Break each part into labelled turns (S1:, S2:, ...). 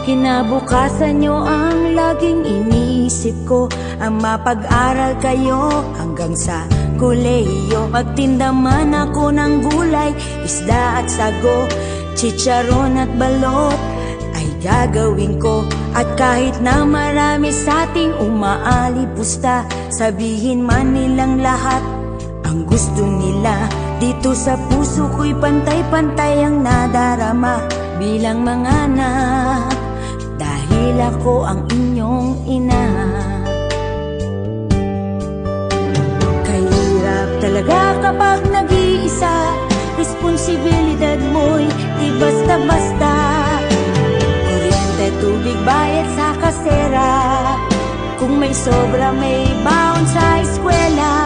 S1: Kinabukasan nyo ang laging iniisip ko, ang mapag-aral kayo hanggang sa kolehiyo. Magtinda man ako ng gulay, isda at sago, chicharon at balot ay gagawin ko. At kahit na marami sa ating umaalipusta, sabihin man nilang lahat ang gusto nila, dito sa puso ko'y pantay-pantay ang nadarama bilang mga anak, dahil ako ang inyong ina. Kahirap talaga kapag nag-iisa, responsibilidad mo'y di basta-basta. Kuryente, tubig, bayad sa kasera, kung may sobra may baon sa eskwela,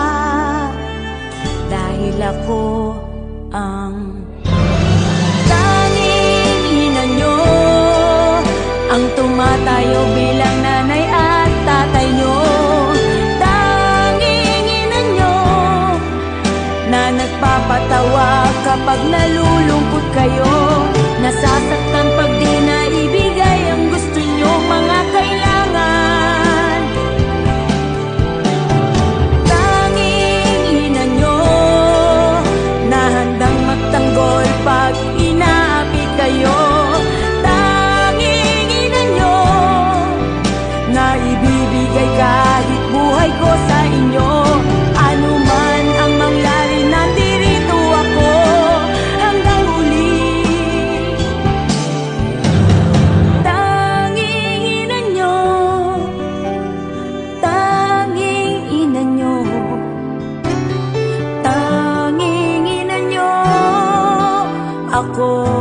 S1: dahil ako ang tanging ina nyo, ang tumatayo bilang nanay at tatay nyo. Tanging ina nyo na nagpapatawa kapag nalulungkot kayo, nasasaktan pag di naibigay ang gusto nyo mga kailangan. Tanging ina nyo na handang magtanggol pag inaapi kayo. Ibibigay kahit buhay ko sa inyo. Ano man ang mangyari, nandirito ako hanggang huli. Tanging ina nyo, tanging ina nyo, tanging ina nyo, ako.